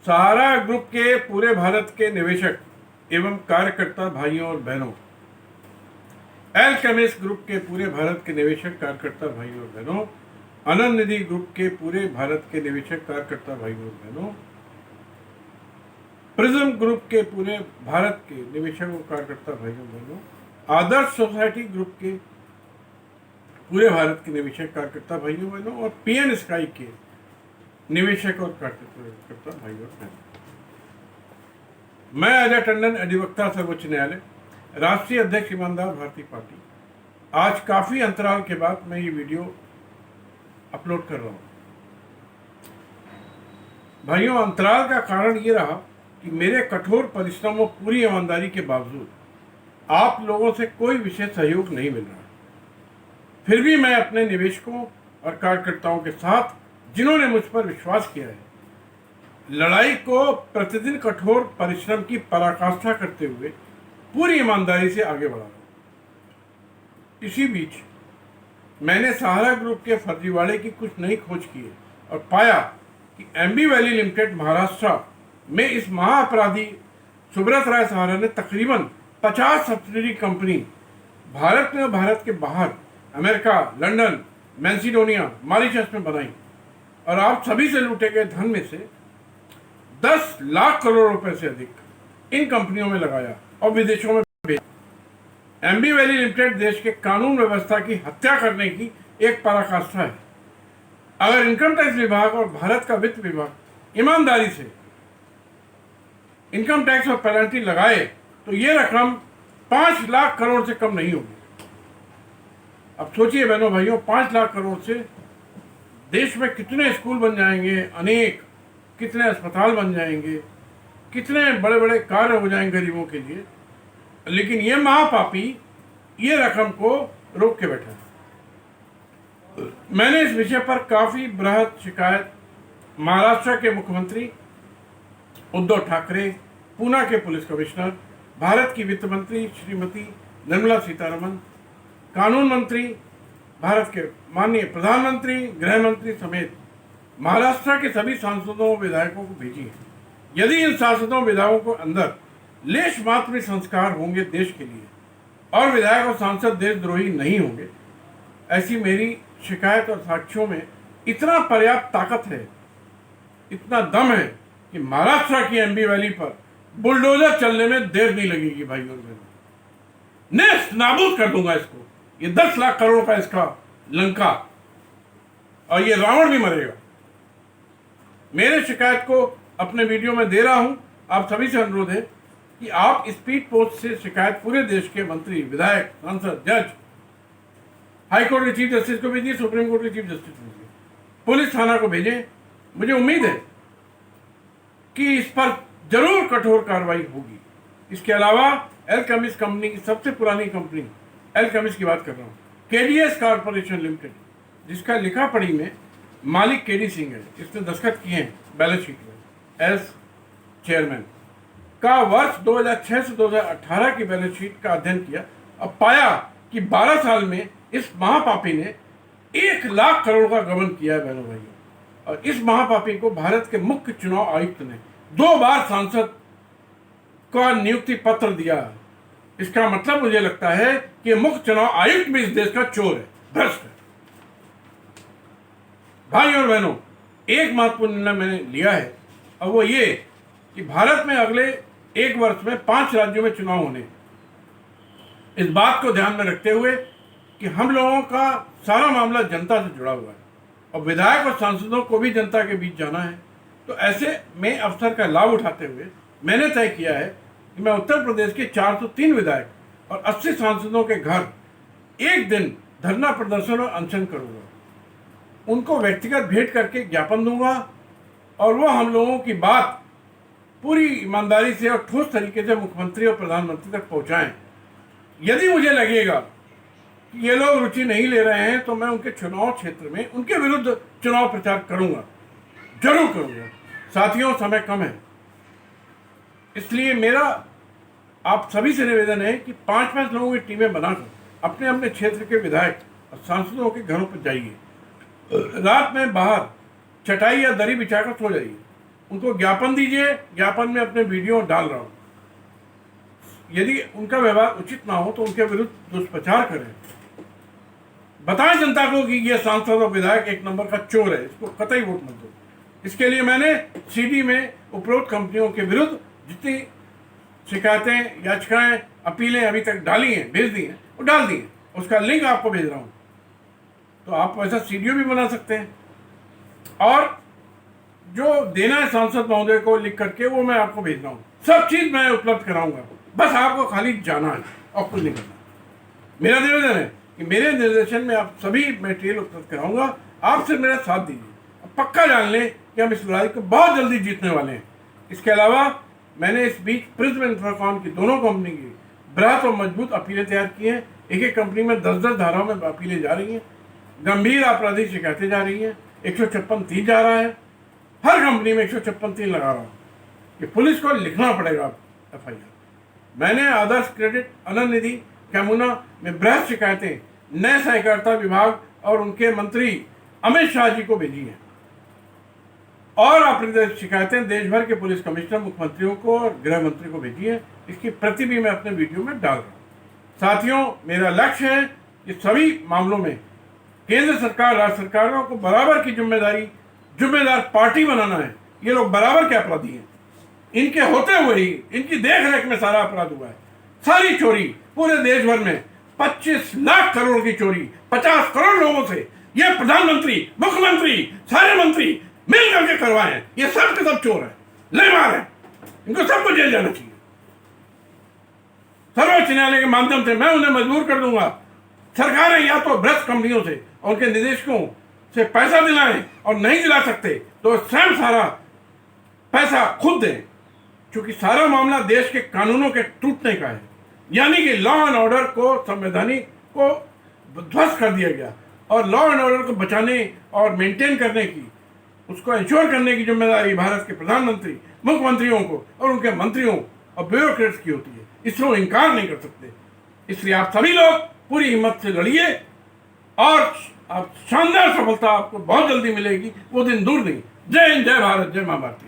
सहारा group के पूरे भारत के निवेशक एवं कार्यकर्ता भाइयों और बहनों, एल्केमिस्ट ग्रुप के पूरे भारत के निवेशक कार्यकर्ता भाइयों और बहनों, आनंद निधि ग्रुप के पूरे भारत के निवेशक कार्यकर्ता भाइयों और बहनों, प्रिज्म ग्रुप के पूरे भारत के निवेशक और कार्यकर्ता भाइयों और बहनों, आदर्श सोसाइटी ग्रुप के पूरे भारत के निवेशक कार्यकर्ता भाइयों बहनों और पीएन स्काई के निवेशक और कार्यकर्ता भाइयों और बहनों। मैं अजय टंडन, अधिवक्ता सर्वोच्च न्यायालय, राष्ट्रीय अध्यक्ष ईमानदार भारतीय पार्टी, आज काफी अंतराल के बाद मैं ये वीडियो अपलोड कर रहा हूँ। भाइयों, अंतराल का कारण ये रहा कि मेरे कठोर परिश्रम और पूरी ईमानदारी के बावजूद आप लोगों से कोई विशेष सहयोग नहीं मिल रहा। फिर भी मैं अपने निवेशकों और कार्यकर्ताओं के साथ, जिन्होंने मुझ पर विश्वास किया है, लड़ाई को प्रतिदिन कठोर परिश्रम की पराकाष्ठा करते हुए पूरी ईमानदारी से आगे बढ़ा रहा हूं। इसी बीच मैंने सहारा ग्रुप के फर्जीवाड़े की कुछ नई खोज की है और पाया कि एमबी वैली लिमिटेड महाराष्ट्र में इस महाअपराधी सुब्रत राय सहारा ने तकरीबन 50 सब्सिडरी कंपनी भारत में और भारत के बाहर अमेरिका, लंदन, मैसिडोनिया, मॉरिशस में बनाई और आप सभी से लूटे गए धन में से 10 लाख करोड़ रुपए से अधिक इन कंपनियों में लगाया और विदेशों में भेजा। एमबी वैली लिमिटेड देश के कानून व्यवस्था की हत्या करने की एक पराकाष्ठा है। अगर इनकम टैक्स विभाग और भारत का वित्त विभाग ईमानदारी से इनकम टैक्स और पेनल्टी लगाए तो ये रकम 5 लाख करोड़ से कम नहीं होगी। अब सोचिए बहनों भाइयों, 5 लाख करोड़ से देश में कितने स्कूल बन जाएंगे, अनेक कितने अस्पताल बन जाएंगे, कितने बड़े बड़े कार्य हो जाएंगे गरीबों के लिए। लेकिन ये महापापी ये रकम को रोक के बैठा है। मैंने इस विषय पर काफी बृहद शिकायत महाराष्ट्र के मुख्यमंत्री उद्धव ठाकरे, पूना के पुलिस कमिश्नर, भारत की वित्त मंत्री श्रीमती निर्मला सीतारमण, कानून मंत्री, भारत के माननीय प्रधानमंत्री, गृह मंत्री समेत महाराष्ट्र के सभी सांसदों और विधायकों को भेजी है। यदि इन सांसदों विधायकों को अंदर लेश मात्र भी संस्कार होंगे देश के लिए और विधायक और सांसद देशद्रोही नहीं होंगे, ऐसी मेरी शिकायत और साक्ष्यों में इतना पर्याप्त ताकत है, इतना दम है कि महाराष्ट्र की एमबी वैली पर बुलडोजर चलने में देर नहीं लगेगी। भाइयों और बहनों, नेस्त नाबूद कर दूंगा इसको। ये 10 लाख करोड़ का इसका लंका, और ये रावण भी मरेगा। मेरे शिकायत को अपने वीडियो में दे रहा हूं। आप सभी से अनुरोध है कि आप स्पीड पोस्ट से शिकायत पूरे देश के मंत्री, विधायक, सांसद, जज, हाईकोर्ट के चीफ जस्टिस को भेजिए, सुप्रीम कोर्ट के चीफ जस्टिस को भेजिए, पुलिस थाना को भेजें। मुझे उम्मीद है कि इस पर जरूर कठोर कार्रवाई होगी। इसके अलावा एल्केमिस्ट कंपनी की सबसे पुरानी कंपनी, एल्केमिस्ट की बात कर रहा हूँ, केडीएस कॉर्पोरेशन लिमिटेड, जिसका लिखा पढ़ी में मालिक केडी सिंह है, इसने दस्तखत किए हैं बैलेंस शीट में एज चेयरमैन, का वर्ष 2006 से 2018 की बैलेंस शीट का अध्ययन किया और पाया कि 12 साल में इस महापापी ने 1 लाख करोड़ का गबन किया है बहनों भाइयों। और इस महापापी को भारत के मुख्य चुनाव आयुक्त ने 2 बार सांसद का नियुक्ति पत्र दिया। इसका मतलब मुझे लगता है कि मुख्य चुनाव आयुक्त भी इस देश का चोर है, भ्रष्ट है। भाई और बहनों, एक महत्वपूर्ण निर्णय मैंने लिया है और वो ये कि भारत में अगले 1 वर्ष में 5 राज्यों में चुनाव होने। इस बात को ध्यान में रखते हुए कि हम लोगों का सारा मामला जनता से जुड़ा हुआ है और विधायक और सांसदों को भी जनता के बीच जाना है, तो ऐसे में अवसर का लाभ उठाते हुए मैंने तय किया है कि मैं उत्तर प्रदेश के 403 विधायक और 80 सांसदों के घर एक दिन धरना प्रदर्शन और अनशन करूंगा। उनको व्यक्तिगत भेंट करके ज्ञापन दूंगा और वो हम लोगों की बात पूरी ईमानदारी से और ठोस तरीके से मुख्यमंत्री और प्रधानमंत्री तक पहुंचाएं। यदि मुझे लगेगा कि ये लोग रुचि नहीं ले रहे हैं तो मैं उनके चुनाव क्षेत्र में उनके विरुद्ध चुनाव प्रचार करूंगा, जरूर करूंगा। साथियों, समय कम है, इसलिए मेरा आप सभी से निवेदन है कि 5-5 लोगों की टीमें बनाकर अपने अपने क्षेत्र के विधायक और सांसदों के घरों पर जाइए। रात में बाहर चटाई या दरी बिछाकर सो जाइए उनको ज्ञापन दीजिए, ज्ञापन में अपने वीडियो डाल रहा हूँ। यदि उनका व्यवहार उचित ना हो तो उनके विरुद्ध दुष्प्रचार करें, बताएं जनता को कि ये सांसद और विधायक एक नंबर का चोर है, इसको कतई वोट मत दो। इसके लिए मैंने सीडी में उपरोक्त कंपनियों के विरुद्ध जितनी शिकायतें, याचिकाएं, अपीलें अभी तक डाली हैं, भेज दी हैं, वो डाल दी हैं। उसका लिंक आपको भेज रहा हूँ, तो आप वैसा सीडीओ भी बना सकते हैं। और जो देना है सांसद महोदय को लिख करके वो मैं आपको भेज रहा हूँ। सब चीज़ मैं उपलब्ध कराऊंगा, बस आपको खाली जाना है और कुछ नहीं करना। मेरा निवेदन है कि मेरे निर्देशन में आप सभी मटेरियल उपलब्ध कराऊंगा, आप सिर्फ मेरा साथ दीजिए। पक्का जान लें कि हम इस लड़ाई को बहुत जल्दी जीतने वाले हैं। इसके अलावा मैंने इस बीच प्रिज्म इंफ्राकॉन की दोनों कंपनी की बृहत और मजबूत अपीलें तैयार की हैं। एक एक कंपनी में 10-10 धाराओं में अपीलें जा रही हैं, गंभीर आपराधिक शिकायतें जा रही हैं, 156(3) जा रहा है, हर कंपनी में 156(3) लगा रहा हूँ कि पुलिस को लिखना पड़ेगा FIR। मैंने आदर्श क्रेडिट, अनंत निधि, कैमुना में बृहत शिकायतें नए सहकारिता विभाग और उनके मंत्री अमित शाह जी को भेजी हैं और अप्रत्यक्ष शिकायतें देश भर के पुलिस कमिश्नर, मुख्यमंत्रियों को और गृह मंत्री को भेजी है। इसकी प्रति भी मैं अपने वीडियो में डाल रहा हूँ। साथियों, मेरा लक्ष्य है कि सभी मामलों में केंद्र सरकार, राज्य सरकारों को बराबर की जिम्मेदार पार्टी बनाना है। ये लोग बराबर के अपराधी हैं, इनके होते हुए ही इनकी देख रेख में सारा अपराध हुआ है। सारी चोरी पूरे देश भर में 25 लाख करोड़ की चोरी 50 करोड़ लोगों से ये प्रधानमंत्री, मुख्यमंत्री, सारे मंत्री मिल करके करवाए हैं। ये सब के सब चोर है, लेमार है, इनको सबको जेल जाना चाहिए। सर्वोच्च न्यायालय के माध्यम से मैं उन्हें मजबूर कर दूंगा, सरकारें या तो भ्रष्ट कंपनियों से और उनके निदेशकों से पैसा दिलाएं और नहीं दिला सकते तो स्वयं सारा पैसा खुद दें, क्योंकि सारा मामला देश के कानूनों के टूटने का है। यानी कि लॉ एंड ऑर्डर को, संवैधानिक को ध्वस्त कर दिया गया और लॉ एंड ऑर्डर को बचाने और मेंटेन करने की, उसको इंश्योर करने की जिम्मेदारी भारत के प्रधानमंत्री, मुख्यमंत्रियों को और उनके मंत्रियों और ब्यूरोक्रेट्स की होती है। इसको इनकार नहीं कर सकते। इसलिए आप सभी लोग पूरी हिम्मत से लड़िए और आप शानदार सफलता आपको बहुत जल्दी मिलेगी, वो दिन दूर नहीं। जय हिंद, जय भारत, जय मां भारती।